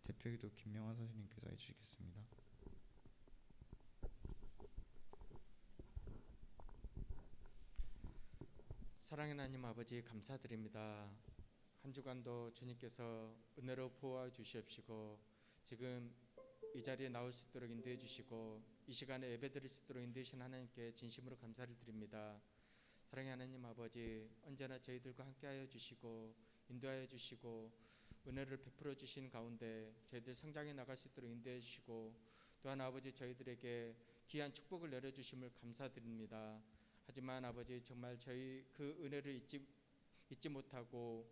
대표기도 김명환 선생님께서 해주시겠습니다. 사랑의 하나님 아버지 감사드립니다. 한 주간도 주님께서 은혜로 보호해 주시옵시고 지금 이 자리에 나올 수 있도록 인도해 주시고 이 시간에 예배드릴 수 있도록 인도해 주신 하나님께 진심으로 감사를 드립니다. 사랑의 하나님 아버지, 언제나 저희들과 함께하여 주시고 인도하여 주시고 은혜를 베풀어 주신 가운데 저희들 성장해 나갈 수 있도록 인도해 주시고 또한 아버지 저희들에게 귀한 축복을 내려주심을 감사드립니다. 하지만 아버지 정말 저희 그 은혜를 잊지 못하고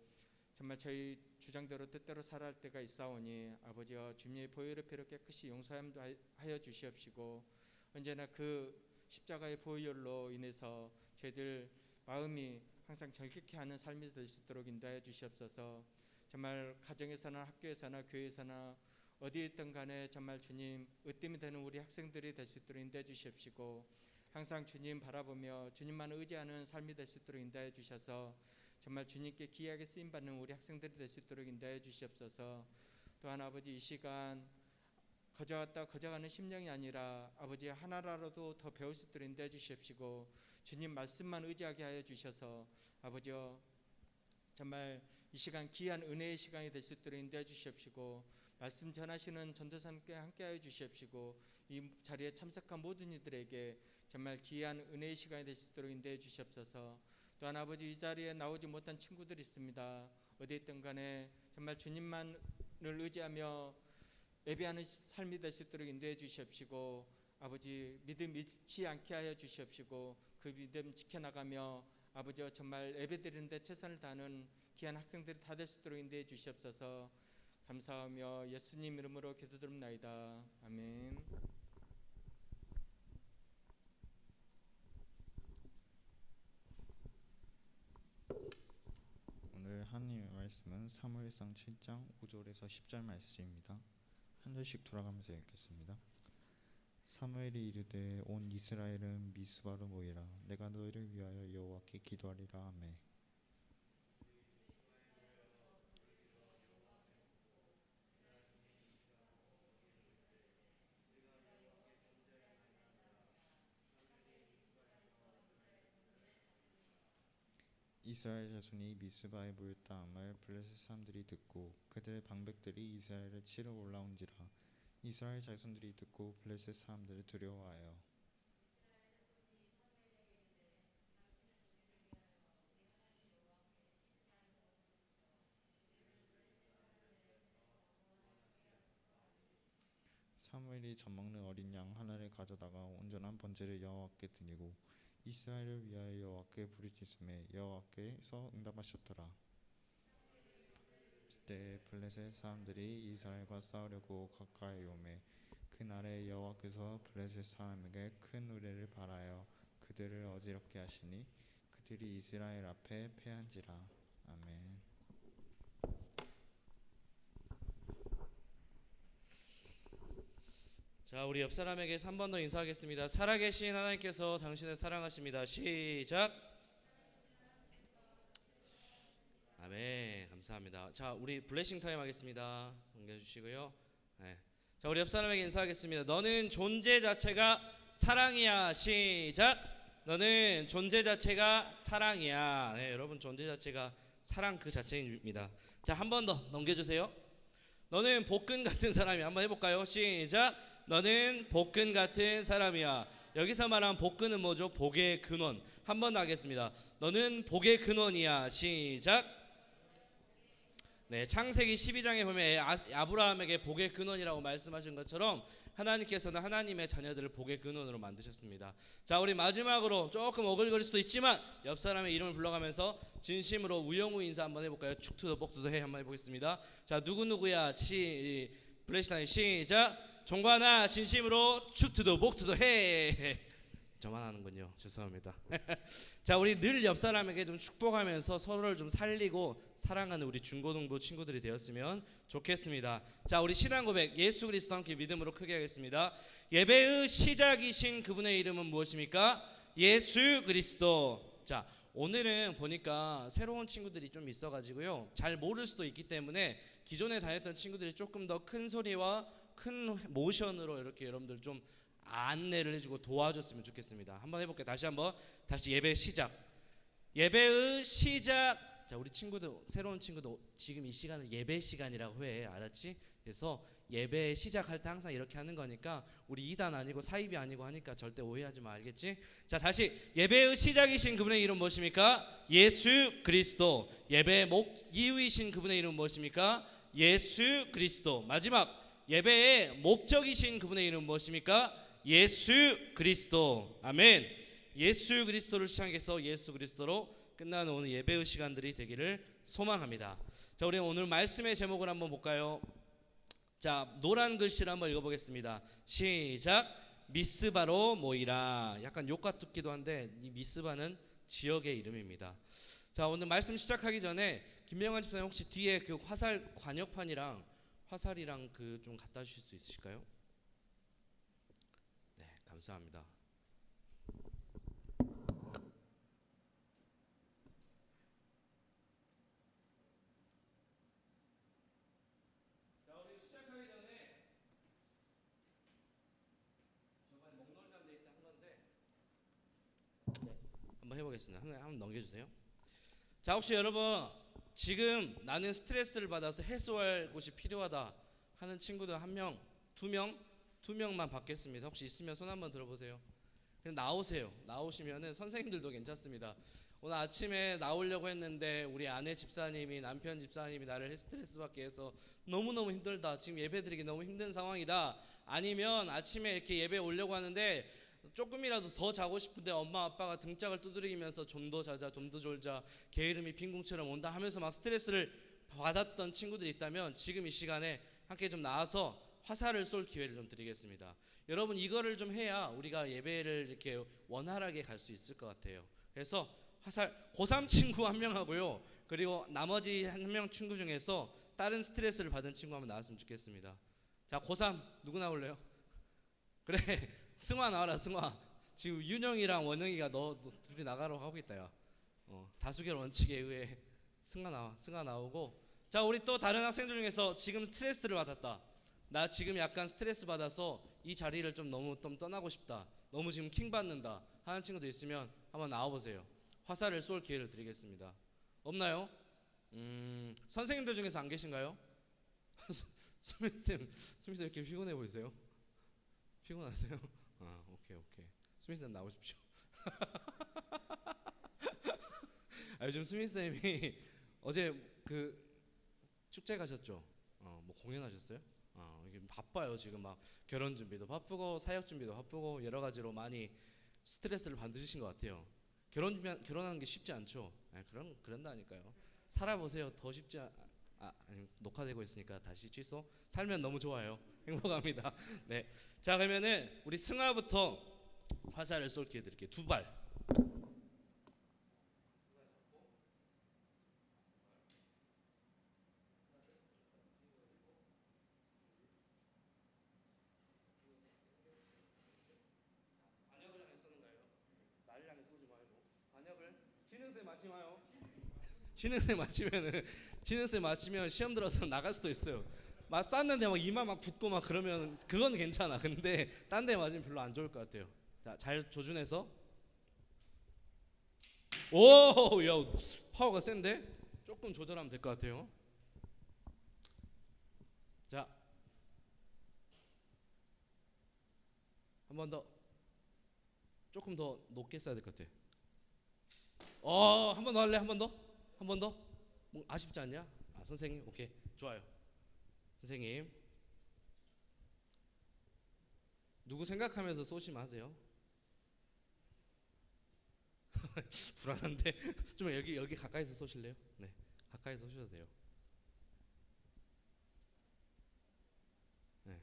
정말 저희 주장대로 뜻대로 살아갈 때가 있사오니 아버지여 주님의 보혈의 피로 깨끗이 용서하여 주시옵시고 언제나 그 십자가의 보혈로 인해서 저희들 마음이 항상 절개케 하는 삶이 될 수 있도록 인도하여 주시옵소서. 정말 가정에서나 학교에서나 교회에서나 어디에 있든 간에 정말 주님 으뜸이 되는 우리 학생들이 될 수 있도록 인도해 주시옵시고 항상 주님 바라보며 주님만 의지하는 삶이 될 수 있도록 인도해 주셔서 정말 주님께 귀하게 쓰임받는 우리 학생들이 될 수 있도록 인도해 주시옵소서. 또한 아버지 이 시간 거저갔다 거저가는 심령이 아니라 아버지 하나라도 더 배울 수 있도록 인도해 주시옵시고 주님 말씀만 의지하게 하여 주셔서 아버지여 정말 이 시간 귀한 은혜의 시간이 될 수 있도록 인도해 주시옵시고 말씀 전하시는 전도사님께 함께하여 주시옵시고 이 자리에 참석한 모든 이들에게 정말 귀한 은혜의 시간이 될 수 있도록 인도해 주시옵소서. 또한 아버지 이 자리에 나오지 못한 친구들이 있습니다. 어디에 있든 간에 정말 주님만을 의지하며 예배하는 삶이 될 수 있도록 인도해 주시옵시고 아버지 믿음 잃지 않게 하여 주시옵시고 그 믿음 지켜나가며 아버지와 정말 예배드리는데 최선을 다하는 귀한 학생들이 다 될 수 있도록 인도해 주시옵소서. 감사하며 예수님 이름으로 기도드립나이다. 아멘. 오늘 하나님의 말씀은 사무엘상 7장 5절에서 10절 말씀입니다. 한 절씩 돌아가면서 읽겠습니다. 사무엘이 이르되 온 이스라엘은 미스바로 모이라. 내가 너희를 위하여 여호와께 기도하리라 하매 이스라엘 자손이 미스바에 모였다함을 블레셋 사람들이 듣고 그들의 방백들이 이스라엘을 치러 올라온지라. 이스라엘 자손들이 듣고 블레셋 사람들을 두려워하여 사무엘이 젖먹는 어린 양 하나를 가져다가 온전한 번제를 여호와께 드리고 이스라엘을 위하여 여호와께 부르짖음에 여호와께서 응답하셨더라. 그때 블레셋 사람들이 이스라엘과 싸우려고 가까이 오매 그날에 여호와께서 블레셋 사람에게 큰 우레를 발하여 그들을 어지럽게 하시니 그들이 이스라엘 앞에 패한지라. 아멘. 자, 우리 옆 사람에게 3번 더 인사하겠습니다. 살아계신 하나님께서 당신을 사랑하십니다. 시작. 아멘. 감사합니다. 자, 우리 블레싱 타임 하겠습니다. 넘겨주시고요. 네. 자, 우리 옆 사람에게 인사하겠습니다. 너는 존재 자체가 사랑이야. 시작. 너는 존재 자체가 사랑이야. 네, 여러분 존재 자체가 사랑 그 자체입니다. 자, 한 번 더 넘겨주세요. 너는 복근 같은 사람이야. 한번 해볼까요? 시작. 너는 복근 같은 사람이야. 여기서 말한 복근은 뭐죠? 복의 근원. 한 번 더 하겠습니다. 너는 복의 근원이야. 시작. 네, 창세기 12장에 보면 아브라함에게 복의 근원이라고 말씀하신 것처럼 하나님께서는 하나님의 자녀들을 복의 근원으로 만드셨습니다. 자, 우리 마지막으로 조금 오글거릴 수도 있지만 옆 사람의 이름을 불러가면서 진심으로 우영우 인사 한번 해볼까요? 축투더 복투더 해 한번 해보겠습니다. 자, 누구누구야 블레시타임 시작. 종관아 진심으로 축투더 복투더 해. 저만 하는군요. 죄송합니다. 자, 우리 늘 옆 사람에게 좀 축복하면서 서로를 좀 살리고 사랑하는 우리 중고등부 친구들이 되었으면 좋겠습니다. 자, 우리 신앙 고백 예수 그리스도 함께 믿음으로 크게 하겠습니다. 예배의 시작이신 그분의 이름은 무엇입니까? 예수 그리스도. 자, 오늘은 보니까 새로운 친구들이 좀 있어가지고요. 잘 모를 수도 있기 때문에 기존에 다녔던 친구들이 조금 더 큰 소리와 큰 모션으로 이렇게 여러분들 좀 안내를 해주고 도와줬으면 좋겠습니다. 한번 해볼게요. 다시 예배 시작. 예배의 시작. 자, 우리 친구들, 새로운 친구들 지금 이 시간을 예배 시간이라고 해. 알았지? 그래서 예배 시작할 때 항상 이렇게 하는 거니까 우리 2단 아니고 사입이 아니고 하니까 절대 오해하지 마. 알겠지? 자, 다시 예배의 시작이신 그분의 이름 무엇입니까? 예수 그리스도. 예배의 이유이신 그분의 이름 무엇입니까? 예수 그리스도. 마지막 예배의 목적이신 그분의 이름 무엇입니까? 예수 그리스도. 아멘. 예수 그리스도를 시작해서 예수 그리스도로 끝나는 오늘 예배의 시간들이 되기를 소망합니다. 자, 우리 오늘 말씀의 제목을 한번 볼까요? 자, 노란 글씨를 한번 읽어보겠습니다. 시작. 미스바로 모이라. 약간 욕 같기도 한데 이 미스바는 지역의 이름입니다. 자, 오늘 말씀 시작하기 전에 김명환 집사님 혹시 뒤에 그 화살 관역판이랑 화살이랑 그 좀 갖다 주실 수 있으실까요? 네, 감사합니다. 한번 해보겠습니다. 한번 넘겨주세요. 자, 혹시 여러분 지금 나는 스트레스를 받아서 해소할 곳이 필요하다 하는 친구들 한 명, 두 명만 받겠습니다. 혹시 있으면 손 한번 들어보세요. 그냥 나오세요. 나오시면은 선생님들도 괜찮습니다. 오늘 아침에 나오려고 했는데 우리 아내 집사님이, 남편 집사님이 나를 스트레스 받게 해서 너무너무 힘들다. 지금 예배드리기 너무 힘든 상황이다. 아니면 아침에 이렇게 예배 오려고 하는데 조금이라도 더 자고 싶은데 엄마 아빠가 등짝을 두드리면서 좀 더 자자, 좀 더 졸자, 게으름이 빈궁처럼 온다 하면서 막 스트레스를 받았던 친구들이 있다면 지금 이 시간에 함께 좀 나와서 화살을 쏠 기회를 좀 드리겠습니다. 여러분, 이거를 좀 해야 우리가 예배를 이렇게 원활하게 갈 수 있을 것 같아요. 그래서 화살 고3 친구 한 명 하고요. 그리고 나머지 한 명 친구 중에서 다른 스트레스를 받은 친구 한번 나왔으면 좋겠습니다. 자, 고3 누구 나올래요? 그래, 승화 나와라. 승화. 지금 윤영이랑 원영이가 너 둘이 나가라고 하고 있다. 야. 다수결 원칙에 의해 승화 나오고. 자, 우리 또 다른 학생들 중에서 지금 스트레스를 받았다. 나 지금 약간 스트레스 받아서 이 자리를 좀 너무 좀 떠나고 싶다. 너무 지금 킹 받는다 하는 친구도 있으면 한번 나와보세요. 화살을 쏠 기회를 드리겠습니다. 없나요? 선생님들 중에서 안 계신가요? 수민쌤 이렇게 피곤해 보이세요? 피곤하세요? 아, 오케이. 수민쌤 나오십시오. 요즘 수민쌤이 어제 그 축제 가셨죠? 뭐 공연하셨어요? 이게 바빠요. 지금 막 결혼 준비도 바쁘고 사역 준비도 바쁘고 여러 가지로 많이 스트레스를 받으신 것 같아요. 결혼하는 게 쉽지 않죠. 그런다니까요. 살아보세요. 더 쉽지 아니, 녹화되고 있으니까 다시 취소. 살면 너무 좋아요. 행복합니다. 네. 자, 그러면은 우리 승아부터 화살을 쏠 기회 드릴게요. 2발. 반역을 향해 쏘는 거예요. 나를 향해 쏘지 말고 반역을 지는 새 맞지 마요. 지는 새 맞히면 시험 들어서 나갈 수도 있어요. 막 쐈는데 막 이마 막 붓고 막 그러면 그건 괜찮아. 근데 딴 데 맞으면 별로 안 좋을 것 같아요. 자, 잘 조준해서. 오, 야, 파워가 센데? 조금 조절하면 될 것 같아요. 자, 한 번 더. 조금 더 높게 쏴야 될 것 같아. 한 번 더 할래? 한 번 더? 한 번 더? 뭐 아쉽지 않냐? 선생님, 오케이, 좋아요. 선생님, 누구 생각하면서 쏘시면 하세요. 불안한데 좀 여기 가까이서 쏘실래요? 네, 가까이서 쏘셔도 돼요. 네.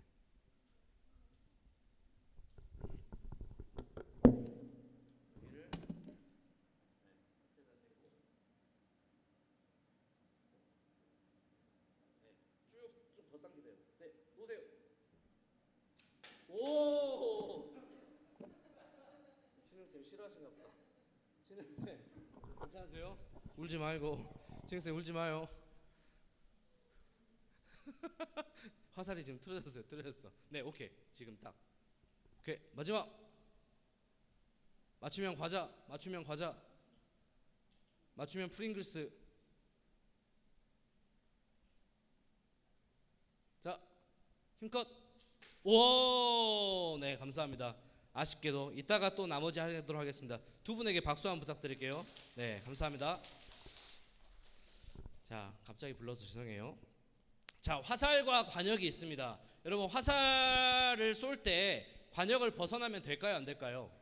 쭉 더 당기세요. 네, 놓으세요. 오, 치는 쌤 싫어하신가 보다. 치는 쌤. 괜찮으세요? 울지 말고. 징생 울지 마요. 화살이 지금 틀어졌어. 네, 오케이. 지금 딱. 오케이. 마지막. 맞추면 과자. 맞추면 프링글스. 자, 힘껏. 오, 네, 감사합니다. 아쉽게도 이따가 또 나머지 하도록 하겠습니다. 두 분에게 박수 한번 부탁드릴게요. 네, 감사합니다. 자, 갑자기 불러서 죄송해요. 자, 화살과 관역이 있습니다. 여러분, 화살을 쏠 때 관역을 벗어나면 될까요, 안 될까요?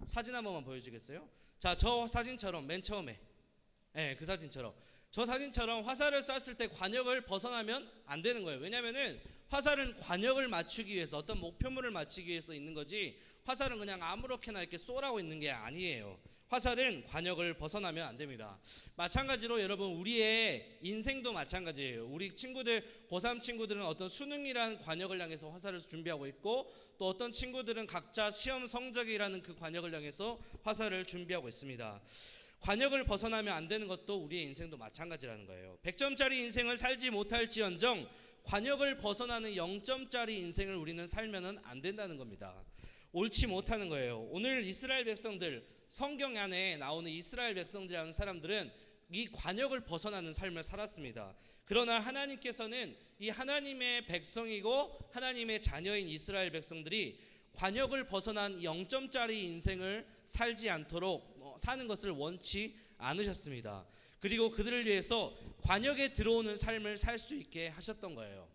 사진 한 번만 보여주겠어요? 자, 저 사진처럼 맨 처음에, 네, 그 사진처럼, 저 사진처럼 화살을 쐈을 때 관역을 벗어나면 안 되는 거예요. 왜냐면은 화살은 관역을 맞추기 위해서, 어떤 목표물을 맞추기 위해서 있는 거지, 화살은 그냥 아무렇게나 이렇게 쏘라고 있는 게 아니에요. 화살은 관역을 벗어나면 안 됩니다. 마찬가지로 여러분, 우리의 인생도 마찬가지예요. 우리 친구들, 고3 친구들은 어떤 수능이라는 관역을 향해서 화살을 준비하고 있고, 또 어떤 친구들은 각자 시험 성적이라는 그 관역을 향해서 화살을 준비하고 있습니다. 관역을 벗어나면 안 되는 것도 우리의 인생도 마찬가지라는 거예요. 100점짜리 인생을 살지 못할지언정 관역을 벗어나는 0점짜리 인생을 우리는 살면은 안 된다는 겁니다. 옳지 못하는 거예요. 오늘 이스라엘 백성들, 성경 안에 나오는 이스라엘 백성들이라는 사람들은 이 관역을 벗어나는 삶을 살았습니다. 그러나 하나님께서는 이 하나님의 백성이고 하나님의 자녀인 이스라엘 백성들이 관역을 벗어난 0점짜리 인생을 살지 않도록 사는 것을 원치 않으셨습니다. 그리고 그들을 위해서 관역에 들어오는 삶을 살 수 있게 하셨던 거예요.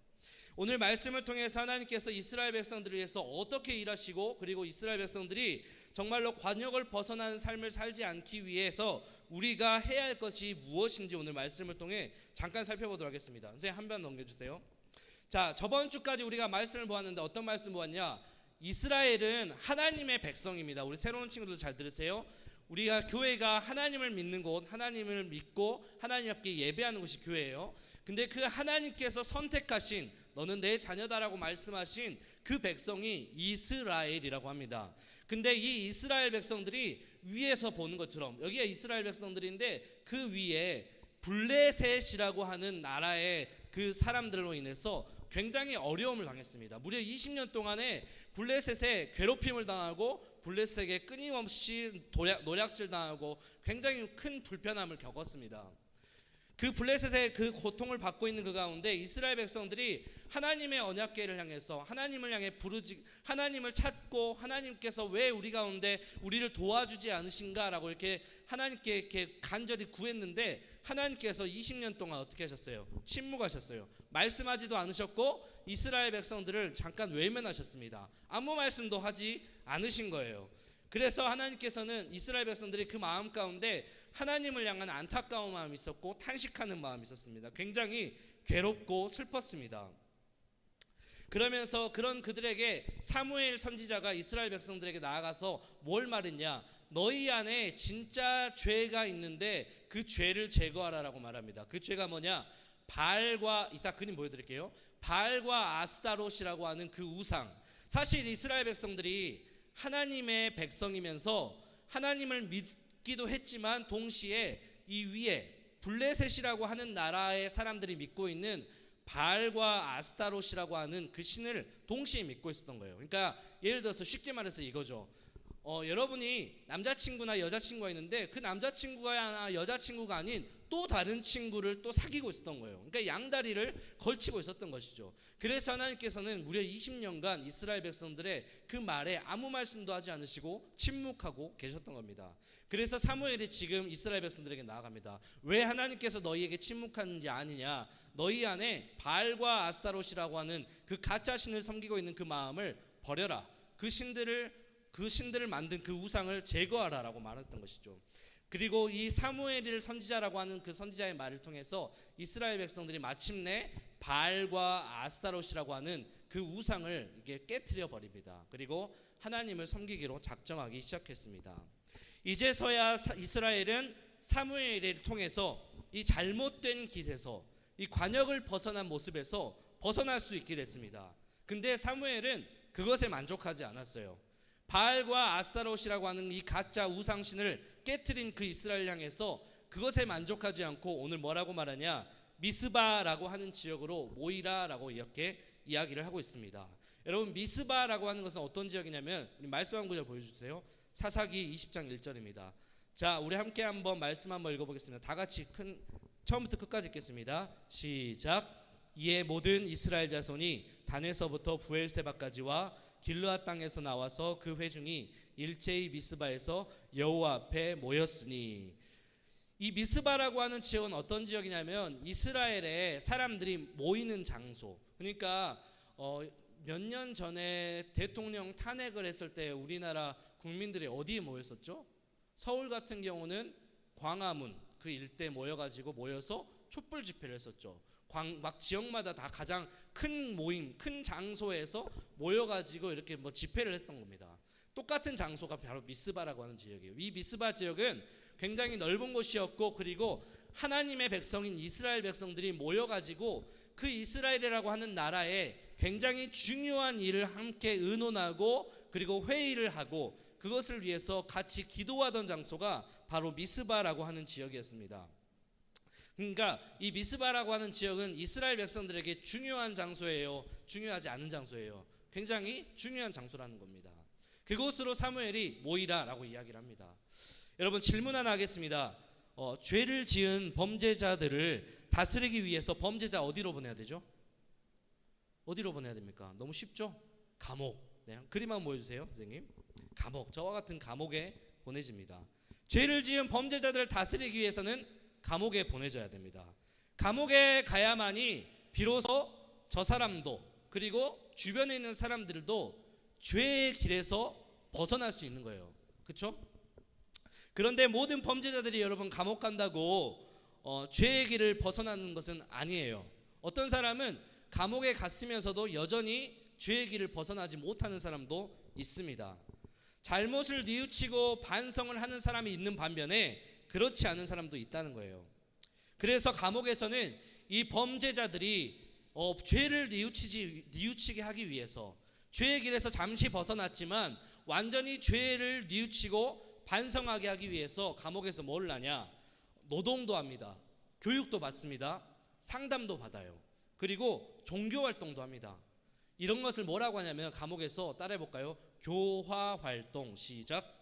오늘 말씀을 통해서 하나님께서 이스라엘 백성들을 위해서 어떻게 일하시고, 그리고 이스라엘 백성들이 정말로 관역을 벗어나는 삶을 살지 않기 위해서 우리가 해야 할 것이 무엇인지 오늘 말씀을 통해 잠깐 살펴보도록 하겠습니다. 선생님 한 번 넘겨주세요. 자, 저번 주까지 우리가 말씀을 보았는데 어떤 말씀 보았냐? 이스라엘은 하나님의 백성입니다. 우리 새로운 친구들 잘 들으세요. 우리가 교회가 하나님을 믿는 곳, 하나님을 믿고 하나님 앞에 예배하는 곳이 교회예요. 근데 그 하나님께서 선택하신, 너는 내 자녀다라고 말씀하신 그 백성이 이스라엘이라고 합니다. 근데 이 이스라엘 백성들이 위에서 보는 것처럼, 여기가 이스라엘 백성들인데 그 위에 블레셋이라고 하는 나라의 그 사람들로 인해서 굉장히 어려움을 당했습니다. 무려 20년 동안에 블레셋에 괴롭힘을 당하고 블레셋에게 끊임없이 노략질 당하고 굉장히 큰 불편함을 겪었습니다. 그 블레셋의 그 고통을 받고 있는 그 가운데 이스라엘 백성들이 하나님의 언약궤를 향해서 하나님을 향해 하나님을 찾고, 하나님께서 왜 우리 가운데 우리를 도와주지 않으신가라고 이렇게 하나님께 이렇게 간절히 구했는데, 하나님께서 20년 동안 어떻게 하셨어요? 침묵하셨어요. 말씀하지도 않으셨고 이스라엘 백성들을 잠깐 외면하셨습니다. 아무 말씀도 하지 않으신 거예요. 그래서 하나님께서는 이스라엘 백성들이 그 마음 가운데 하나님을 향한 안타까운 마음이 있었고 탄식하는 마음이 있었습니다. 굉장히 괴롭고 슬펐습니다. 그러면서 그런 그들에게 사무엘 선지자가 이스라엘 백성들에게 나아가서 뭘 말했냐? 너희 안에 진짜 죄가 있는데 그 죄를 제거하라라고 말합니다. 그 죄가 뭐냐? 바알과, 이따 그림 보여드릴게요. 바알과 아스타롯이라고 하는 그 우상. 사실 이스라엘 백성들이 하나님의 백성이면서 하나님을 믿기도 했지만 동시에 이 위에 블레셋이라고 하는 나라의 사람들이 믿고 있는 바알과 아스타롯이라고 하는 그 신을 동시에 믿고 있었던 거예요. 그러니까 예를 들어서 쉽게 말해서 이거죠. 여러분이 남자친구나 여자친구가 있는데 그 남자친구가 여자친구가 아닌 또 다른 친구를 또 사귀고 있었던 거예요. 그러니까 양다리를 걸치고 있었던 것이죠. 그래서 하나님께서는 무려 20년간 이스라엘 백성들의 그 말에 아무 말씀도 하지 않으시고 침묵하고 계셨던 겁니다. 그래서 사무엘이 지금 이스라엘 백성들에게 나아갑니다. 왜 하나님께서 너희에게 침묵하는지 아느냐? 너희 안에 바알과 아스타롯이라고 하는 그 가짜 신을 섬기고 있는 그 마음을 버려라. 그 신들을 만든 그 우상을 제거하라라고 말했던 것이죠. 그리고 이 사무엘을 선지자라고 하는 그 선지자의 말을 통해서 이스라엘 백성들이 마침내 바알과 아스타롯이라고 하는 그 우상을 이게 깨트려 버립니다. 그리고 하나님을 섬기기로 작정하기 시작했습니다. 이제서야 이스라엘은 사무엘을 통해서 이 잘못된 길에서, 이 관역을 벗어난 모습에서 벗어날 수 있게 됐습니다. 근데 사무엘은 그것에 만족하지 않았어요. 바알과 아스타롯이라고 하는 이 가짜 우상신을 깨트린 그 이스라엘 향해서 그것에 만족하지 않고 오늘 뭐라고 말하냐? 미스바라고 하는 지역으로 모이라라고 이렇게 이야기를 하고 있습니다. 여러분, 미스바라고 하는 것은 어떤 지역이냐면 우리 말씀 한 구절 보여주세요. 사사기 20장 1절입니다. 자, 우리 함께 한번 말씀 한번 읽어보겠습니다. 다 같이 처음부터 끝까지 읽겠습니다. 시작. 이에 모든 이스라엘 자손이 단에서부터 부엘세바까지와 길르앗 땅에서 나와서 그 회중이 일제히 미스바에서 여호와 앞에 모였으니. 이 미스바라고 하는 지역은 어떤 지역이냐면 이스라엘의 사람들이 모이는 장소. 그러니까 몇 년 전에 대통령 탄핵을 했을 때 우리나라 국민들이 어디에 모였었죠? 서울 같은 경우는 광화문 그 일대 모여서 촛불 집회를 했었죠. 막 지역마다 다 가장 큰 모임, 큰 장소에서 모여가지고 이렇게 뭐 집회를 했던 겁니다. 똑같은 장소가 바로 미스바라고 하는 지역이에요. 이 미스바 지역은 굉장히 넓은 곳이었고, 그리고 하나님의 백성인 이스라엘 백성들이 모여가지고 그 이스라엘이라고 하는 나라에 굉장히 중요한 일을 함께 의논하고 그리고 회의를 하고 그것을 위해서 같이 기도하던 장소가 바로 미스바라고 하는 지역이었습니다. 그러니까 이 미스바라고 하는 지역은 이스라엘 백성들에게 중요한 장소예요? 중요하지 않은 장소예요? 굉장히 중요한 장소라는 겁니다. 그곳으로 사무엘이 모이라라고 이야기를 합니다. 여러분, 질문 하나 하겠습니다. 죄를 지은 범죄자들을 다스리기 위해서 범죄자 어디로 보내야 되죠? 어디로 보내야 됩니까? 너무 쉽죠? 감옥. 네, 그림 한번 보여주세요, 선생님. 감옥. 저와 같은 감옥에 보내집니다. 죄를 지은 범죄자들을 다스리기 위해서는 감옥에 보내줘야 됩니다. 감옥에 가야만이 비로소 저 사람도 그리고 주변에 있는 사람들도 죄의 길에서 벗어날 수 있는 거예요. 그렇죠? 그런데 모든 범죄자들이 여러분 감옥 간다고 죄의 길을 벗어나는 것은 아니에요. 어떤 사람은 감옥에 갔으면서도 여전히 죄의 길을 벗어나지 못하는 사람도 있습니다. 잘못을 뉘우치고 반성을 하는 사람이 있는 반면에 그렇지 않은 사람도 있다는 거예요. 그래서 감옥에서는 이 범죄자들이 죄를 뉘우치게 하기 위해서 죄의 길에서 잠시 벗어났지만 완전히 죄를 뉘우치고 반성하게 하기 위해서 감옥에서 뭘 하냐? 노동도 합니다. 교육도 받습니다. 상담도 받아요. 그리고 종교활동도 합니다. 이런 것을 뭐라고 하냐면 감옥에서 따라해볼까요? 교화활동. 시작.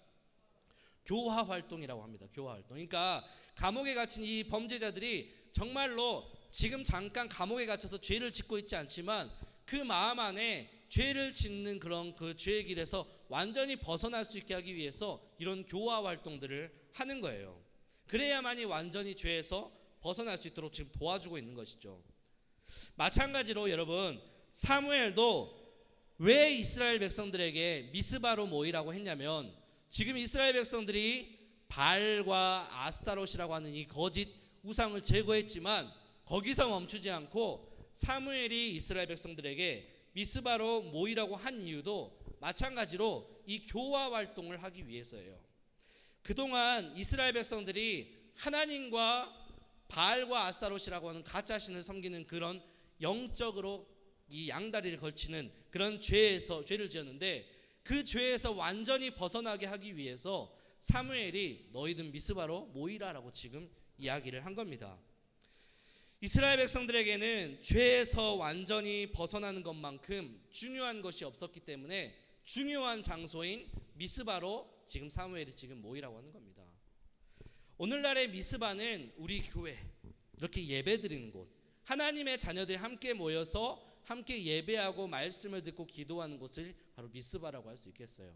교화활동이라고 합니다. 교화활동. 그러니까 감옥에 갇힌 이 범죄자들이 정말로 지금 잠깐 감옥에 갇혀서 죄를 짓고 있지 않지만 그 마음 안에 죄를 짓는 그런 그 죄의 길에서 완전히 벗어날 수 있게 하기 위해서 이런 교화활동들을 하는 거예요. 그래야만이 완전히 죄에서 벗어날 수 있도록 지금 도와주고 있는 것이죠. 마찬가지로 여러분, 사무엘도 왜 이스라엘 백성들에게 미스바로 모이라고 했냐면 지금 이스라엘 백성들이 바알과 아스타롯이라고 하는 이 거짓 우상을 제거했지만 거기서 멈추지 않고 사무엘이 이스라엘 백성들에게 미스바로 모이라고 한 이유도 마찬가지로 이 교화 활동을 하기 위해서예요. 그동안 이스라엘 백성들이 하나님과 바알과 아스타롯이라고 하는 가짜 신을 섬기는 그런 영적으로 이 양다리를 걸치는 그런 죄를 지었는데 그 죄에서 완전히 벗어나게 하기 위해서 사무엘이 너희들 미스바로 모이라라고 지금 이야기를 한 겁니다. 이스라엘 백성들에게는 죄에서 완전히 벗어나는 것만큼 중요한 것이 없었기 때문에 중요한 장소인 미스바로 지금 사무엘이 지금 모이라고 하는 겁니다. 오늘날의 미스바는 우리 교회 이렇게 예배드리는 곳, 하나님의 자녀들이 함께 모여서 함께 예배하고 말씀을 듣고 기도하는 곳을 바로 미스바라고 할 수 있겠어요.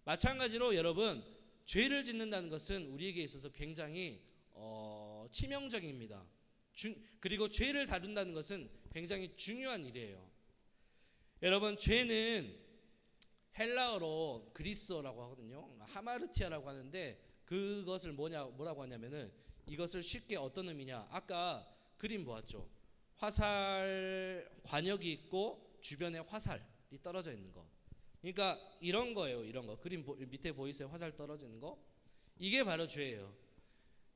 마찬가지로 여러분, 죄를 짓는다는 것은 우리에게 있어서 굉장히 치명적입니다. 그리고 죄를 다룬다는 것은 굉장히 중요한 일이에요. 여러분, 죄는 헬라어로 그리스어라고 하거든요. 하마르티아라고 하는데 그것을 뭐라고 하냐면은 이것을 쉽게 어떤 의미냐? 아까 그림 보았죠. 화살 관역이 있고 주변에 화살이 떨어져 있는 거. 그러니까 이런 거예요. 이런 거. 그림 밑에 보이세요? 화살 떨어지는 거. 이게 바로 죄예요.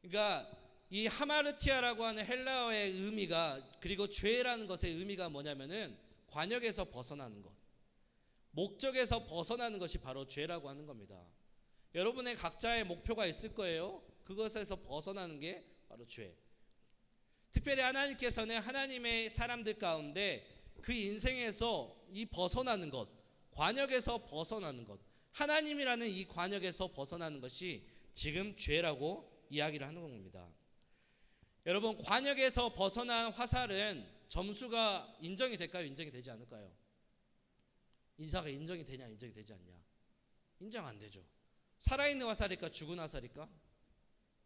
그러니까 이 하마르티아라고 하는 헬라어의 의미가, 그리고 죄라는 것의 의미가 뭐냐면은 관역에서 벗어나는 것. 목적에서 벗어나는 것이 바로 죄라고 하는 겁니다. 여러분의 각자의 목표가 있을 거예요. 그것에서 벗어나는 게 바로 죄. 특별히 하나님께서는 하나님의 사람들 가운데 그 인생에서 이 벗어나는 것, 관역에서 벗어나는 것, 하나님이라는 이 관역에서 벗어나는 것이 지금 죄라고 이야기를 하는 겁니다. 여러분, 관역에서 벗어난 화살은 점수가 인정이 될까요? 인정이 되지 않을까요? 인사가 인정이 되냐, 인정이 되지 않냐? 인정 안 되죠. 살아있는 화살일까, 죽은 화살일까?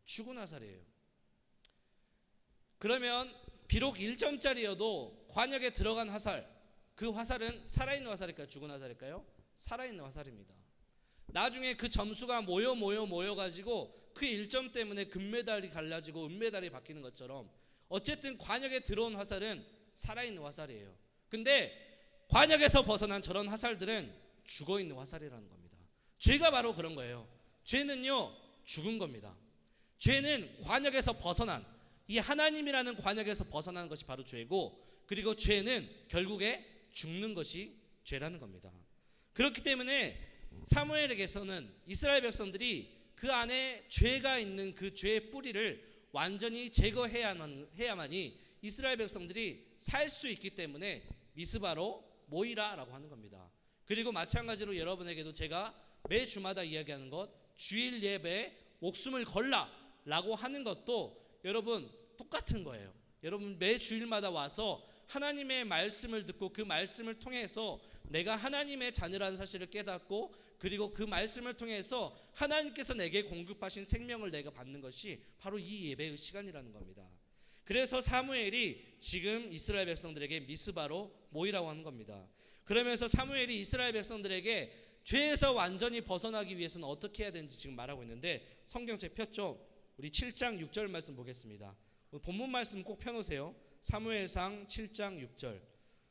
죽은 화살이에요. 그러면 비록 1점짜리여도 관역에 들어간 화살, 그 화살은 살아있는 화살일까요? 죽은 화살일까요? 살아있는 화살입니다. 나중에 그 점수가 모여가지고 그 1점 때문에 금메달이 갈라지고 은메달이 바뀌는 것처럼 어쨌든 관역에 들어온 화살은 살아있는 화살이에요. 근데 관역에서 벗어난 저런 화살들은 죽어있는 화살이라는 겁니다. 죄가 바로 그런 거예요. 죄는요, 죽은 겁니다. 죄는 관역에서 벗어난, 이 하나님이라는 관역에서 벗어나는 것이 바로 죄고, 그리고 죄는 결국에 죽는 것이 죄라는 겁니다. 그렇기 때문에 사무엘에게서는 이스라엘 백성들이 그 안에 죄가 있는 그 죄의 뿌리를 완전히 제거해야만이 이스라엘 백성들이 살 수 있기 때문에 미스바로 모이라라고 하는 겁니다. 그리고 마찬가지로 여러분에게도 제가 매 주마다 이야기하는 것, 주일 예배에 목숨을 걸라라고 하는 것도 여러분 똑같은 거예요. 여러분 매 주일마다 와서 하나님의 말씀을 듣고 그 말씀을 통해서 내가 하나님의 자녀라는 사실을 깨닫고, 그리고 그 말씀을 통해서 하나님께서 내게 공급하신 생명을 내가 받는 것이 바로 이 예배의 시간이라는 겁니다. 그래서 사무엘이 지금 이스라엘 백성들에게 미스바로 모이라고 하는 겁니다. 그러면서 사무엘이 이스라엘 백성들에게 죄에서 완전히 벗어나기 위해서는 어떻게 해야 되는지 지금 말하고 있는데, 성경책 폈죠? 우리 7장 6절 말씀 보겠습니다. 본문 말씀 꼭 펴놓으세요. 사무엘상 7장 6절.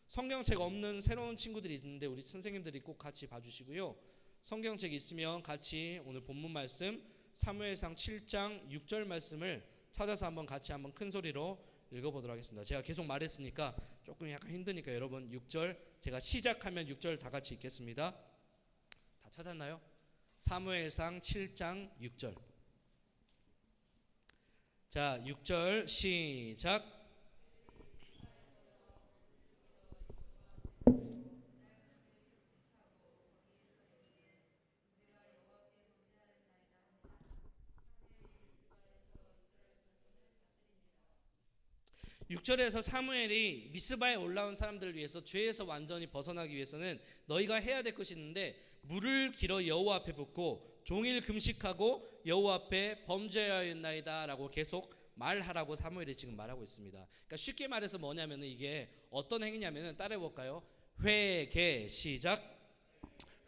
성경책 없는 새로운 친구들이 있는데 우리 선생님들이 꼭 같이 봐주시고요. 성경책 있으면 같이 오늘 본문 말씀 사무엘상 7장 6절 말씀을 찾아서 한번 큰 소리로 읽어보도록 하겠습니다. 제가 계속 말했으니까 조금 약간 힘드니까 여러분 6절 제가 시작하면 6절 다 같이 읽겠습니다. 다 찾았나요? 사무엘상 7장 6절. 자, 6절 시작. (6절에서) 사무엘이 미스바에 올라온 사람들을 위해서 죄에서 완전히 벗어나기 위해서는 너희가 해야 될 것이 있는데, 물을 길어 여호와 앞에 붓고 종일 금식하고 여호와 앞에 범죄하였나이다 라고 계속 말하라고 사무엘이 지금 말하고 있습니다. 그러니까 쉽게 말해서 뭐냐면 이게 어떤 행위냐면, 따라해 볼까요? 회개. 시작.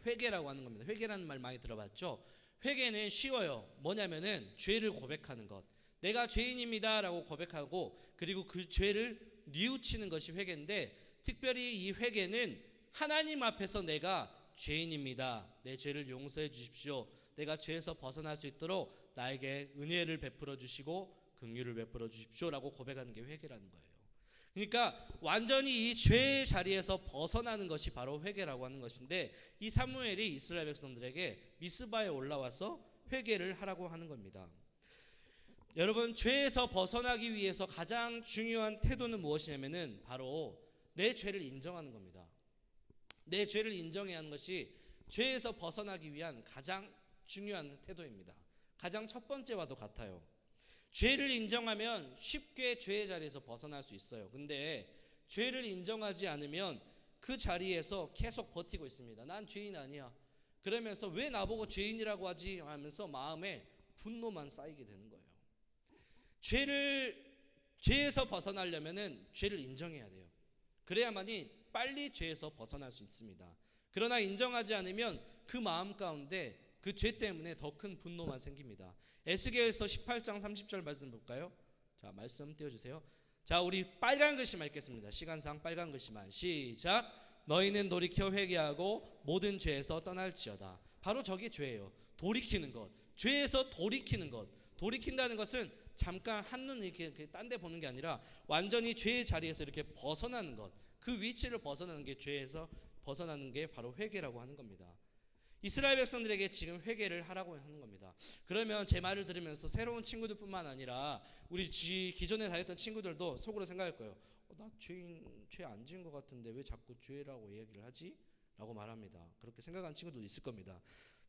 회개라고 하는 겁니다. 회개라는 말 많이 들어봤죠? 회개는 쉬워요. 뭐냐면은 죄를 고백하는 것. 내가 죄인입니다 라고 고백하고, 그리고 그 죄를 뉘우치는 것이 회개인데, 특별히 이 회개는 하나님 앞에서 내가 죄인입니다, 내 죄를 용서해 주십시오, 내가 죄에서 벗어날 수 있도록 나에게 은혜를 베풀어 주시고 긍휼을 베풀어 주십시오 라고 고백하는 게 회개라는 거예요. 그러니까 완전히 이 죄의 자리에서 벗어나는 것이 바로 회개라고 하는 것인데, 이 사무엘이 이스라엘 백성들에게 미스바에 올라와서 회개를 하라고 하는 겁니다. 여러분, 죄에서 벗어나기 위해서 가장 중요한 태도는 무엇이냐면은 바로 내 죄를 인정하는 겁니다. 내 죄를 인정해야 하는 것이 죄에서 벗어나기 위한 가장 중요한 태도입니다. 가장 첫 번째와도 같아요. 죄를 인정하면 쉽게 죄의 자리에서 벗어날 수 있어요. 근데 죄를 인정하지 않으면 그 자리에서 계속 버티고 있습니다. 난 죄인 아니야. 그러면서 왜 나보고 죄인이라고 하지 하면서 마음에 분노만 쌓이게 되는 거예요. 죄에서 벗어나려면은 죄를 인정해야 돼요. 그래야만이 빨리 죄에서 벗어날 수 있습니다. 그러나 인정하지 않으면 그 마음 가운데 그 죄 때문에 더 큰 분노만 생깁니다. 에스겔서 18장 30절 말씀 볼까요? 자, 말씀 띄워주세요. 자, 우리 빨간 글씨만 읽겠습니다. 시간상 빨간 글씨만. 시작. 너희는 돌이켜 회개하고 모든 죄에서 떠날지어다. 바로 저게 죄예요. 돌이키는 것. 죄에서 돌이키는 것. 돌이킨다는 것은 잠깐 한눈 이렇게 딴 데 보는 게 아니라 완전히 죄의 자리에서 이렇게 벗어나는 것, 그 위치를 벗어나는 게 죄에서 벗어나는 게 바로 회개라고 하는 겁니다. 이스라엘 백성들에게 지금 회개를 하라고 하는 겁니다. 그러면 제 말을 들으면서 새로운 친구들뿐만 아니라 우리 기존에 다녔던 친구들도 속으로 생각할 거예요. 나 죄 안 지은 것 같은데 왜 자꾸 죄라고 이야기를 하지? 라고 말합니다. 그렇게 생각하는 친구들도 있을 겁니다.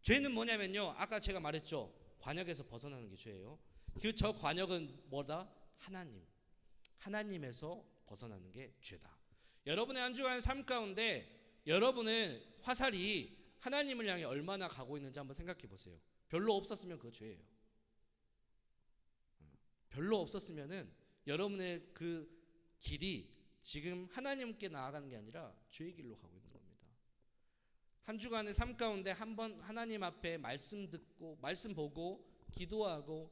죄는 뭐냐면요, 아까 제가 말했죠. 관역에서 벗어나는 게 죄예요. 저 관역은 뭐다? 하나님에서 벗어나는 게 죄다. 여러분의 한 주간 삶 가운데 여러분은 화살이 하나님을 향해 얼마나 가고 있는지 한번 생각해 보세요. 별로 없었으면 그거 죄예요. 별로 없었으면은 여러분의 그 길이 지금 하나님께 나아가는 게 아니라 죄의 길로 가고 있는 겁니다. 한 주간의 삶 가운데 한번 하나님 앞에 말씀 듣고 말씀 보고 기도하고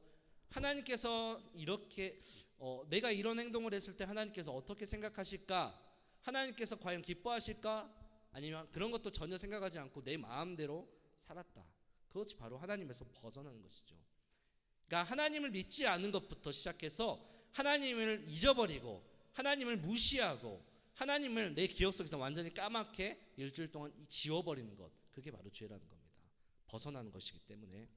하나님께서 이렇게 내가 이런 행동을 했을 때 하나님께서 어떻게 생각하실까? 하나님께서 과연 기뻐하실까? 아니면 그런 것도 전혀 생각하지 않고 내 마음대로 살았다. 그것이 바로 하나님에서 벗어나는 것이죠. 그러니까 하나님을 믿지 않은 것부터 시작해서 하나님을 잊어버리고 하나님을 무시하고 하나님을 내 기억 속에서 완전히 까맣게 일주일 동안 지워버리는 것, 그게 바로 죄라는 겁니다. 벗어나는 것이기 때문에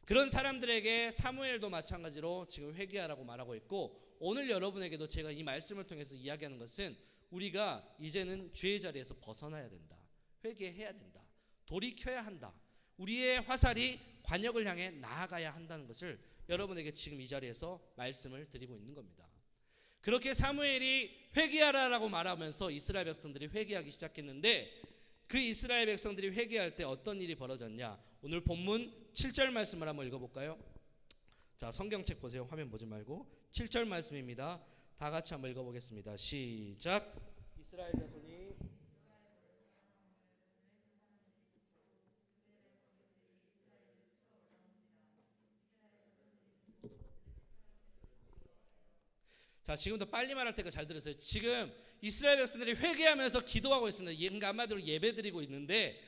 그런 사람들에게 사무엘도 마찬가지로 지금 회개하라고 말하고 있고, 오늘 여러분에게도 제가 이 말씀을 통해서 이야기하는 것은 우리가 이제는 죄의 자리에서 벗어나야 된다. 회개해야 된다. 돌이켜야 한다. 우리의 화살이 관역을 향해 나아가야 한다는 것을 여러분에게 지금 이 자리에서 말씀을 드리고 있는 겁니다. 그렇게 사무엘이 회개하라라고 말하면서 이스라엘 백성들이 회개하기 시작했는데, 그 이스라엘 백성들이 회개할 때 어떤 일이 벌어졌냐? 오늘 본문 7절 말씀을 한번 읽어볼까요? 자, 성경책 보세요. 화면 보지 말고 7절 말씀입니다. 다 같이 한번 읽어보겠습니다. 시작. 이스라엘 자손이 자, 지금도 빨리 말할 테니까 잘 들으세요. 지금 이스라엘 백성들이 회개하면서 기도하고 있습니다. 그러니까 한마디로 예배드리고 있는데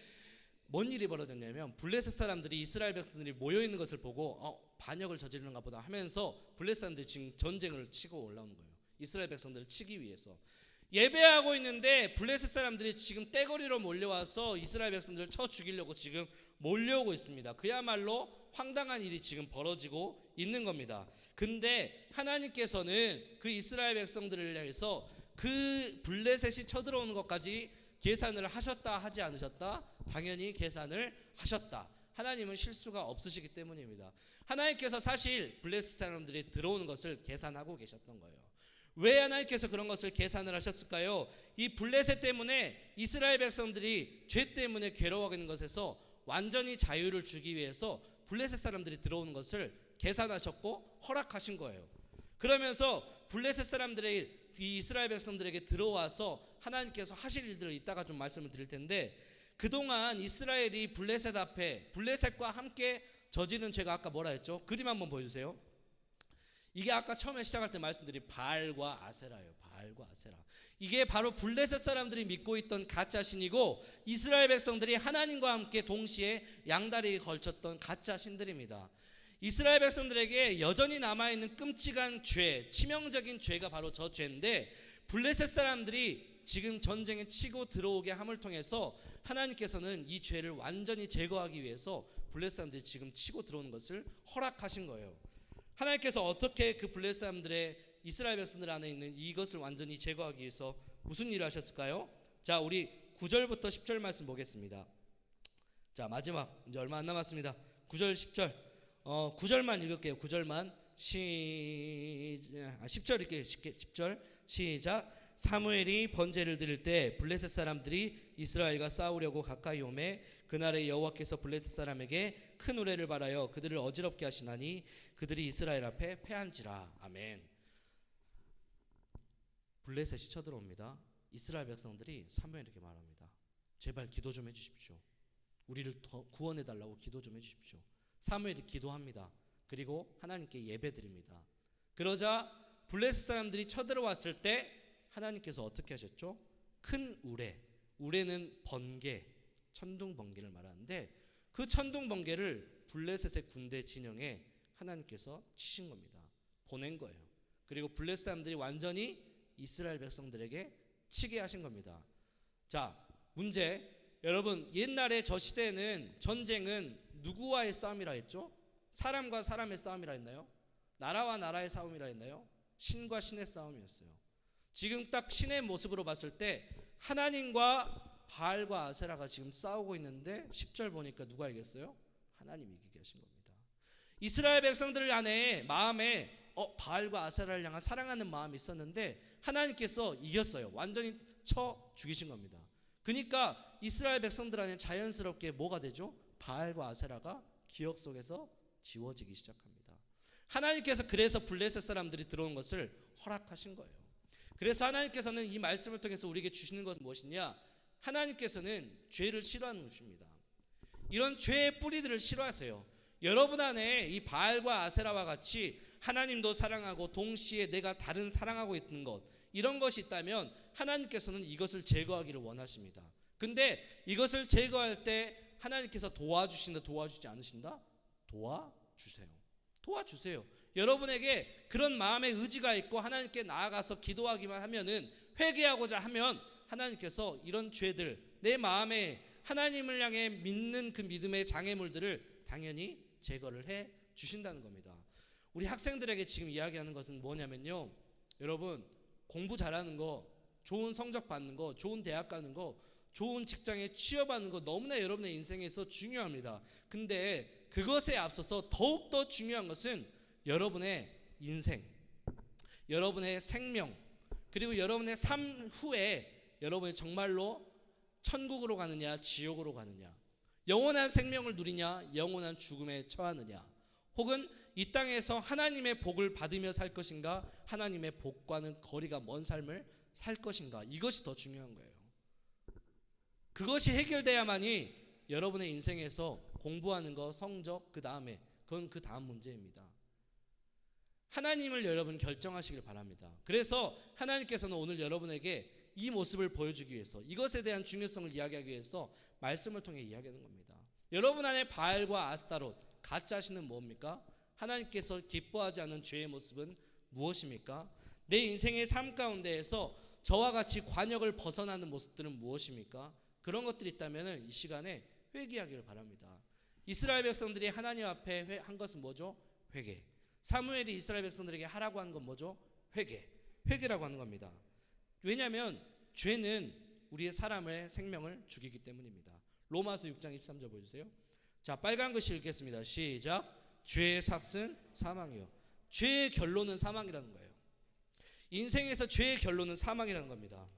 뭔 일이 벌어졌냐면 블레셋 사람들이 이스라엘 백성들이 모여있는 것을 보고 반역을 저지르는가 보다 하면서 블레셋 사람들이 지금 전쟁을 치고 올라오는 거예요. 이스라엘 백성들을 치기 위해서. 예배하고 있는데 블레셋 사람들이 지금 떼거리로 몰려와서 이스라엘 백성들을 쳐 죽이려고 지금 몰려오고 있습니다. 그야말로 황당한 일이 지금 벌어지고 있는 겁니다. 근데 하나님께서는 그 이스라엘 백성들을 위해서 그 블레셋이 쳐들어오는 것까지 계산을 하셨다 하지 않으셨다? 당연히 계산을 하셨다. 하나님은 실수가 없으시기 때문입니다. 하나님께서 사실 블레셋 사람들이 들어오는 것을 계산하고 계셨던 거예요. 왜 하나님께서 그런 것을 계산을 하셨을까요? 이 블레셋 때문에 이스라엘 백성들이 죄 때문에 괴로워하고 있는 것에서 완전히 자유를 주기 위해서 블레셋 사람들이 들어오는 것을 계산하셨고 허락하신 거예요. 그러면서 블레셋 사람들이 이 이스라엘 백성들에게 들어와서 하나님께서 하실 일들을 이따가 좀 말씀을 드릴 텐데, 그동안 이스라엘이 블레셋 앞에 블레셋과 함께 저지른 죄가 아까 뭐라 했죠? 그림 한번 보여주세요. 이게 아까 처음에 시작할 때 말씀드린 바알과 아세라예요. 바알과 아세라. 이게 바로 블레셋 사람들이 믿고 있던 가짜 신이고 이스라엘 백성들이 하나님과 함께 동시에 양다리에 걸쳤던 가짜 신들입니다. 이스라엘 백성들에게 여전히 남아있는 끔찍한 죄, 치명적인 죄가 바로 저 죄인데, 블레셋 사람들이 지금 전쟁에 치고 들어오게 함을 통해서 하나님께서는 이 죄를 완전히 제거하기 위해서 블레셋 사람들이 지금 치고 들어오는 것을 허락하신 거예요. 하나님께서 어떻게 그 블레셋 사람들의 이스라엘 백성들 안에 있는 이것을 완전히 제거하기 위해서 무슨 일을 하셨을까요? 자, 우리 9절부터 10절 말씀 보겠습니다. 자, 마지막 이제 얼마 안 남았습니다. 9절 10절 9절만 읽을게요. 9절만 10절 읽게요. 10절 시작. 사무엘이 번제를 드릴 때 블레셋 사람들이 이스라엘과 싸우려고 가까이 오매 그날에 여호와께서 블레셋 사람에게 큰 우레를 발하여 그들을 어지럽게 하시나니 그들이 이스라엘 앞에 패한지라. 아멘. 블레셋이 쳐들어옵니다. 이스라엘 백성들이 사무엘에게 말합니다. 제발 기도 좀 해주십시오. 우리를 더 구원해달라고 기도 좀 해주십시오. 사무엘이 기도합니다. 그리고 하나님께 예배드립니다. 그러자 블레셋 사람들이 쳐들어왔을 때 하나님께서 어떻게 하셨죠? 큰 우레, 우레는 번개, 천둥 번개를 말하는데 그 천둥 번개를 블레셋의 군대 진영에 하나님께서 치신 겁니다. 보낸 거예요. 그리고 블레셋 사람들이 완전히 이스라엘 백성들에게 치게 하신 겁니다. 자, 문제, 여러분 옛날에 저 시대에는 전쟁은 누구와의 싸움이라 했죠? 사람과 사람의 싸움이라 했나요? 나라와 나라의 싸움이라 했나요? 신과 신의 싸움이었어요. 지금 딱 신의 모습으로 봤을 때 하나님과 바알과 아세라가 지금 싸우고 있는데 10절 보니까 누가 이겼어요? 하나님이 이기게 하신 겁니다. 이스라엘 백성들 안에 마음에 바알과 아세라를 향한 사랑하는 마음이 있었는데 하나님께서 이겼어요. 완전히 쳐 죽이신 겁니다. 그러니까 이스라엘 백성들 안에 자연스럽게 뭐가 되죠? 바알과 아세라가 기억 속에서 지워지기 시작합니다. 하나님께서 그래서 블레셋 사람들이 들어온 것을 허락하신 거예요. 그래서 하나님께서는 이 말씀을 통해서 우리에게 주시는 것은 무엇이냐? 하나님께서는 죄를 싫어하는 것입니다. 이런 죄의 뿌리들을 싫어하세요. 여러분 안에 이 바알과 아세라와 같이 하나님도 사랑하고 동시에 내가 다른 사랑하고 있는 것, 이런 것이 있다면 하나님께서는 이것을 제거하기를 원하십니다. 근데 이것을 제거할 때 하나님께서 도와주신다, 도와주지 않으신다? 도와주세요. 도와주세요. 여러분에게 그런 마음의 의지가 있고 하나님께 나아가서 기도하기만 하면은, 회개하고자 하면 하나님께서 이런 죄들, 내 마음에 하나님을 향해 믿는 그 믿음의 장애물들을 당연히 제거를 해 주신다는 겁니다. 우리 학생들에게 지금 이야기하는 것은 뭐냐면요, 여러분 공부 잘하는 거, 좋은 성적 받는 거, 좋은 대학 가는 거, 좋은 직장에 취업하는 거 너무나 여러분의 인생에서 중요합니다. 근데 그것에 앞서서 더욱더 중요한 것은 여러분의 인생, 여러분의 생명, 그리고 여러분의 삶 후에 여러분이 정말로 천국으로 가느냐 지옥으로 가느냐, 영원한 생명을 누리냐 영원한 죽음에 처하느냐, 혹은 이 땅에서 하나님의 복을 받으며 살 것인가, 하나님의 복과는 거리가 먼 삶을 살 것인가, 이것이 더 중요한 거예요. 그것이 해결돼야만이 여러분의 인생에서 공부하는 거, 성적, 그 다음에 그건 그 다음 문제입니다. 하나님을 여러분 결정하시길 바랍니다. 그래서 하나님께서는 오늘 여러분에게 이 모습을 보여주기 위해서, 이것에 대한 중요성을 이야기하기 위해서 말씀을 통해 이야기하는 겁니다. 여러분 안에 바알과 아스타롯, 가짜신은 뭡니까? 하나님께서 기뻐하지 않는 죄의 모습은 무엇입니까? 내 인생의 삶 가운데에서 저와 같이 관역을 벗어나는 모습들은 무엇입니까? 그런 것들이 있다면 이 시간에 회개하기를 바랍니다. 이스라엘 백성들이 하나님 앞에 한 것은 뭐죠? 회개. 사무엘이 이스라엘 백성들에게 하라고 한 건 뭐죠? 회개. 회개라고 하는 겁니다. 왜냐하면 죄는 우리의 사람의 생명을 죽이기 때문입니다. 로마서 6장 23절 보여주세요. 자, 빨간 글씨 읽겠습니다. 시작. 죄의 삭은 사망이요. 죄의 결론은 사망이라는 거예요. 인생에서 죄의 결론은 사망이라는 겁니다.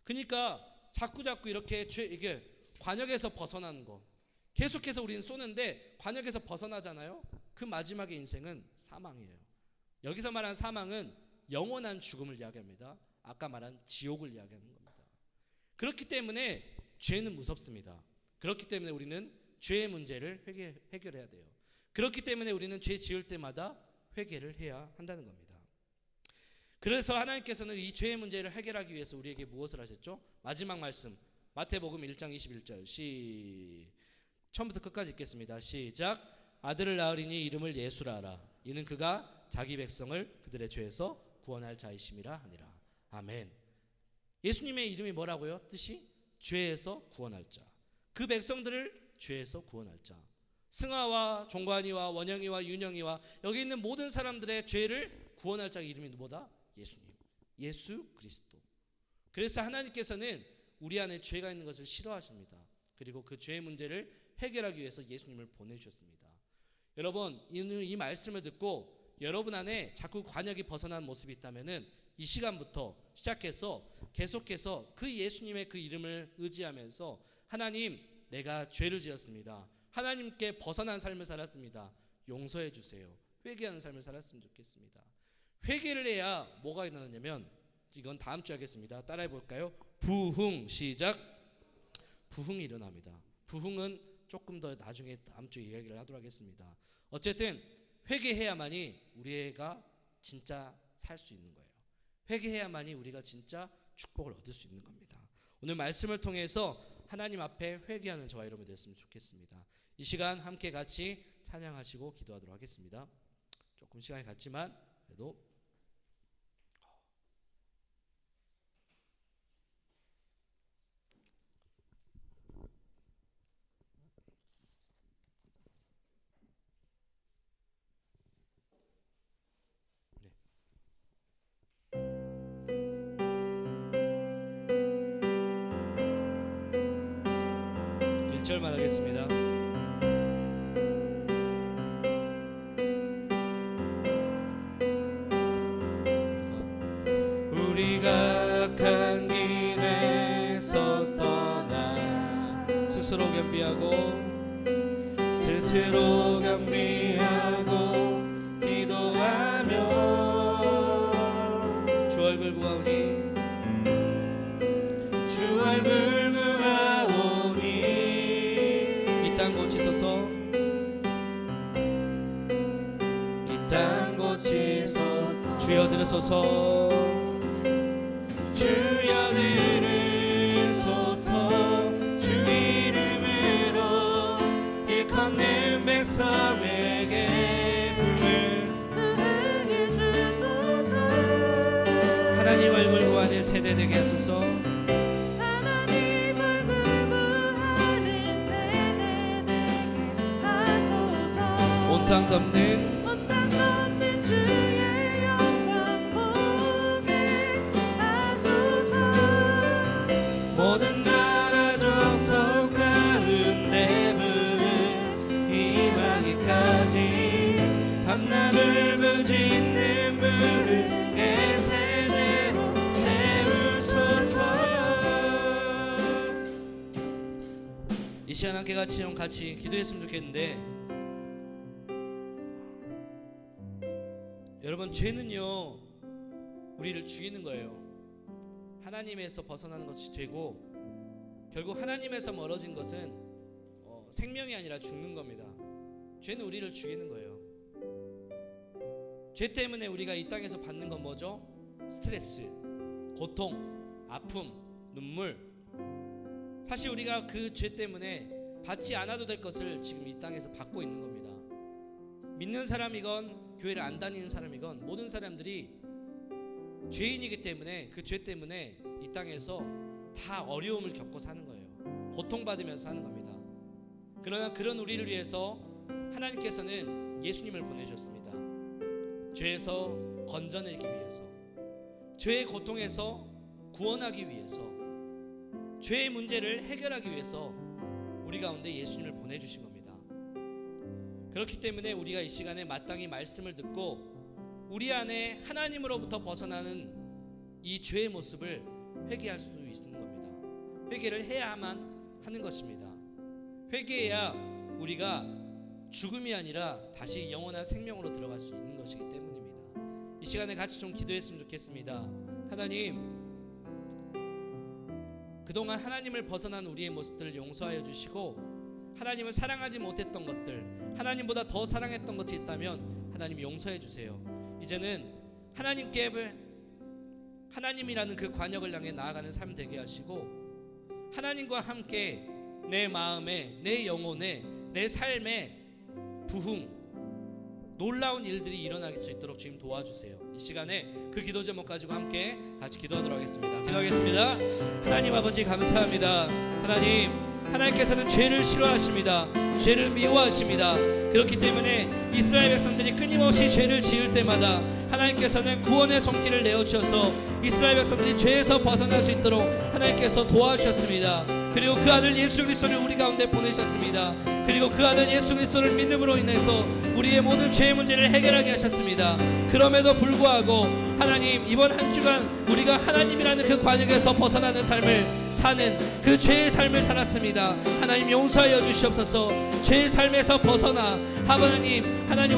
그러니까 자꾸 이렇게 이게 관역에서 벗어나는 거, 계속해서 우리는 쏘는데 관역에서 벗어나잖아요. 그 마지막의 인생은 사망이에요. 여기서 말한 사망은 영원한 죽음을 이야기합니다. 아까 말한 지옥을 이야기하는 겁니다. 그렇기 때문에 죄는 무섭습니다. 그렇기 때문에 우리는 죄의 문제를 해결해야 돼요. 그렇기 때문에 우리는 죄 지을 때마다 회개를 해야 한다는 겁니다. 그래서 하나님께서는 이 죄의 문제를 해결하기 위해서 우리에게 무엇을 하셨죠? 마지막 말씀 마태복음 1장 21절 처음부터 끝까지 읽겠습니다. 시작. 아들을 낳으리니 이름을 예수라 하라. 이는 그가 자기 백성을 그들의 죄에서 구원할 자이심이라 하니라. 아멘. 예수님의 이름이 뭐라고요? 뜻이 죄에서 구원할 자. 그 백성들을 죄에서 구원할 자. 승아와 종관이와 원영이와 윤영이와 여기 있는 모든 사람들의 죄를 구원할 자의 이름이 뭐다? 예수님. 예수 그리스도. 그래서 하나님께서는 우리 안에 죄가 있는 것을 싫어하십니다. 그리고 그 죄의 문제를 해결하기 위해서 예수님을 보내주셨습니다. 여러분, 이 말씀을 듣고 여러분 안에 자꾸 관역이 벗어난 모습이 있다면은 이 시간부터 시작해서 계속해서 그 예수님의 그 이름을 의지하면서 하나님, 내가 죄를 지었습니다. 하나님께 벗어난 삶을 살았습니다. 용서해 주세요. 회개하는 삶을 살았으면 좋겠습니다. 회개를 해야 뭐가 일어나냐면, 이건 다음 주에 하겠습니다. 따라해 볼까요? 부흥. 시작. 부흥이 일어납니다. 부흥은 조금 더 나중에 다음 주에 이야기를 하도록 하겠습니다. 어쨌든 회개해야만이 우리가 진짜 살 수 있는 거예요. 회개해야만이 우리가 진짜 축복을 얻을 수 있는 겁니다. 오늘 말씀을 통해서 하나님 앞에 회개하는 저와 여러분이 됐으면 좋겠습니다. 이 시간 함께 같이 찬양하시고 기도하도록 하겠습니다. 조금 시간이 갔지만 그래도 1절만 하겠습니다. 우리가 악한 길에서 떠나 스스로 겸비하고 기도하며 주 얼굴 구하오니 이 땅 고치소서 주여 들으소서 주여 들으소서 주 이름으로 일컫는 백성에게 부흥해 주소서. 하나님 얼굴 구하는 세대 되게 하소서. 하나님 얼굴 구하는 세대 되게 하소서. 온 땅 덮는 주의 영광 보게 하소서. 모든 나라 족속 가운데 부흥 임하기까지 밤낮을 부짓는 부흥의 세대로 세우소서. 이 시간 함께 같이 기도했으면 좋겠는데, 여러분, 죄는요 우리를 죽이는 거예요. 하나님에서 벗어나는 것이 죄고, 결국 하나님에서 멀어진 것은 생명이 아니라 죽는 겁니다. 죄는 우리를 죽이는 거예요. 죄 때문에 우리가 이 땅에서 받는 건 뭐죠? 스트레스, 고통, 아픔, 눈물. 사실 우리가 그 죄 때문에 받지 않아도 될 것을 지금 이 땅에서 받고 있는 겁니다. 믿는 사람이건 교회를 안 다니는 사람이건 모든 사람들이 죄인이기 때문에 그 죄 때문에 이 땅에서 다 어려움을 겪고 사는 거예요. 고통받으면서 사는 겁니다. 그러나 그런 우리를 위해서 하나님께서는 예수님을 보내주셨습니다. 죄에서 건져내기 위해서, 죄의 고통에서 구원하기 위해서, 죄의 문제를 해결하기 위해서 우리 가운데 예수님을 보내주신 겁니다. 그렇기 때문에 우리가 이 시간에 마땅히 말씀을 듣고 우리 안에 하나님으로부터 벗어나는 이 죄의 모습을 회개할 수 있는 겁니다. 회개를 해야만 하는 것입니다. 회개해야 우리가 죽음이 아니라 다시 영원한 생명으로 들어갈 수 있는 것이기 때문입니다. 이 시간에 같이 좀 기도했으면 좋겠습니다. 하나님, 그동안 하나님을 벗어난 우리의 모습들을 용서하여 주시고, 하나님을 사랑하지 못했던 것들, 하나님보다 더 사랑했던 것이 있다면 하나님 용서해 주세요. 이제는 하나님이라는 그 관역을 향해 나아가는 삶 되게 하시고, 하나님과 함께 내 마음에, 내 영혼에, 내 삶에 부흥, 놀라운 일들이 일어나길 수 있도록 주님 도와주세요. 이 시간에 그 기도 제목 가지고 함께 같이 기도하도록 하겠습니다. 기도하겠습니다. 하나님 아버지 감사합니다. 하나님께서는 죄를 싫어하십니다. 죄를 미워하십니다. 그렇기 때문에 이스라엘 백성들이 끊임없이 죄를 지을 때마다 하나님께서는 구원의 손길을 내어주셔서 이스라엘 백성들이 죄에서 벗어날 수 있도록 하나님께서 도와주셨습니다. 그리고 그 아들 예수 그리스도를 우리 가운데 보내셨습니다. 그리고 그 아들 예수 그리스도를 믿음으로 인해서 우리의 모든 죄의 문제를 해결하게 하셨습니다. 그럼에도 불구하고 하나님, 이번 한 주간 우리가 하나님이라는 그 관역에서 벗어나는 삶을 사는 그 죄의 삶을 살았습니다. 하나님 용서하여 주시옵소서. 죄의 삶에서 벗어나 하나님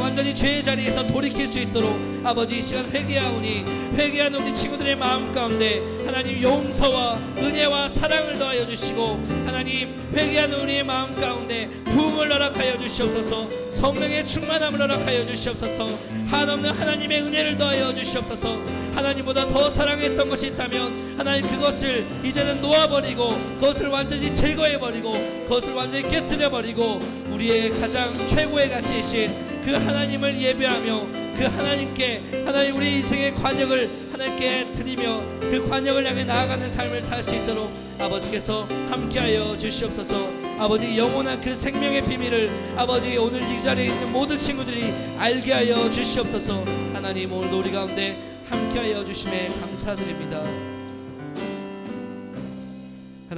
완전히 죄의 자리에서 돌이킬 수 있도록 아버지 이 시간 회개하는 우리 친구들의 마음 가운데 하나님 용서와 은혜와 사랑을 더하여 주시고, 하나님 회개하는 우리의 마음 가운데 부흥을 허락하여 주시옵소서. 성령의 충만함을 허락하여 주시옵소서. 한없는 하나님의 은혜를 더하여 주시옵소서. 하나님보다 더 사랑했던 것이 있다면 하나님 그것을 이제는 놓아버리고, 그것을 완전히 제거해버리고, 그것을 완전히 깨뜨려버리고, 우리의 가장 최고의 가치이신 그 하나님을 예배하며 그 하나님 우리 인생의 관역을 하나님께 드리며 그 관역을 향해 나아가는 삶을 살 수 있도록 아버지께서 함께하여 주시옵소서. 아버지 영원한 그 생명의 비밀을 아버지 오늘 이 자리에 있는 모든 친구들이 알게 하여 주시옵소서. 하나님 오늘도 우리 가운데 함께하여 주심에 감사드립니다.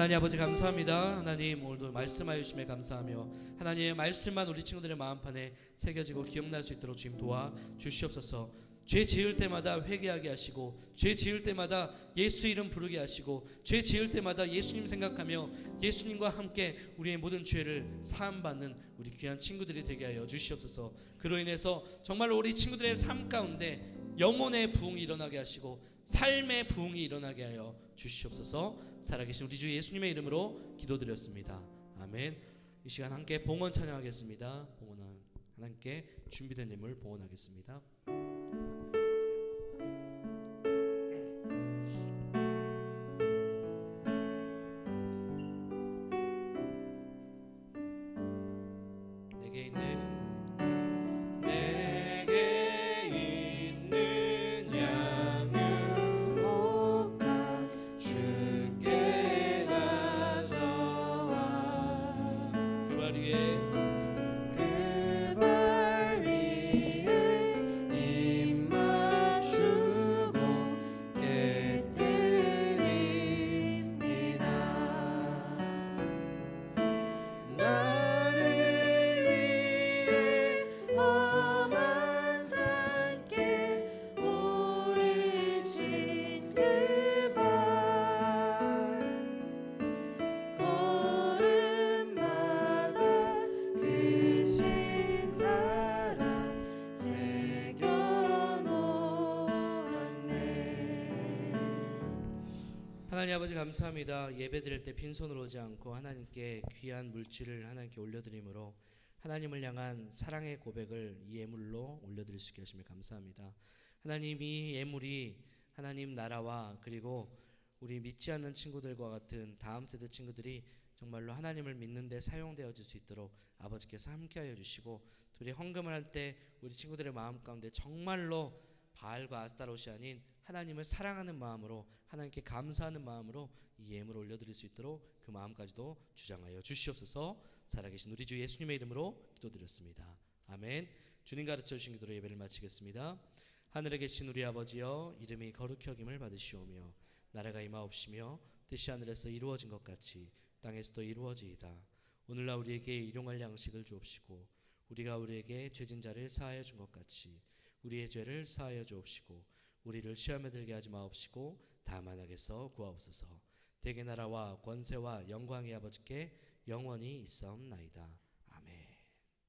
하나님 아버지 감사합니다. 하나님 오늘도 말씀하여 주심에 감사하며 하나님의 말씀만 우리 친구들의 마음판에 새겨지고 기억날 수 있도록 주님 도와 주시옵소서. 죄 지을 때마다 회개하게 하시고, 죄 지을 때마다 예수 이름 부르게 하시고, 죄 지을 때마다 예수님 생각하며 예수님과 함께 우리의 모든 죄를 사함받는 우리 귀한 친구들이 되게 하여 주시옵소서. 그로 인해서 정말로 우리 친구들의 삶 가운데 영혼의 부흥이 일어나게 하시고 삶의 부흥이 일어나게 하여 주시옵소서. 살아계신 우리 주 예수님의 이름으로 기도드렸습니다. 아멘. 이 시간 함께 봉헌 찬양하겠습니다. 봉헌은 하나님께 준비된 예물 봉헌하겠습니다. 하나님 아버지 감사합니다. 예배 드릴 때 빈손으로 오지 않고 하나님께 귀한 물질을 하나님께 올려드림으로 하나님을 향한 사랑의 고백을 이 예물로 올려드릴 수 있게 하심에 감사합니다. 하나님, 이 예물이 하나님 나라와 그리고 우리 믿지 않는 친구들과 같은 다음 세대 친구들이 정말로 하나님을 믿는 데 사용되어질 수 있도록 아버지께서 함께하여 주시고, 우리 헌금을 할 때 우리 친구들의 마음 가운데 정말로 바알과 아스타롯이 아닌 하나님을 사랑하는 마음으로, 하나님께 감사하는 마음으로 이 예물을 올려드릴 수 있도록 그 마음까지도 주장하여 주시옵소서. 살아계신 우리 주 예수님의 이름으로 기도드렸습니다. 아멘. 주님 가르쳐 주신 기도로 예배를 마치겠습니다. 하늘에 계신 우리 아버지여, 이름이 거룩히 여김을 받으시오며 나라가 임하옵시며 뜻이 하늘에서 이루어진 것 같이 땅에서도 이루어지이다. 오늘날 우리에게 일용할 양식을 주옵시고, 우리가 우리에게 죄진 자를 사하여 준 것 같이 우리의 죄를 사하여 주옵시고, 우리를 시험에 들게 하지 마옵시고 다만 악에서 구하옵소서. 대개 나라와 권세와 영광이 아버지께 영원히 있사옵나이다.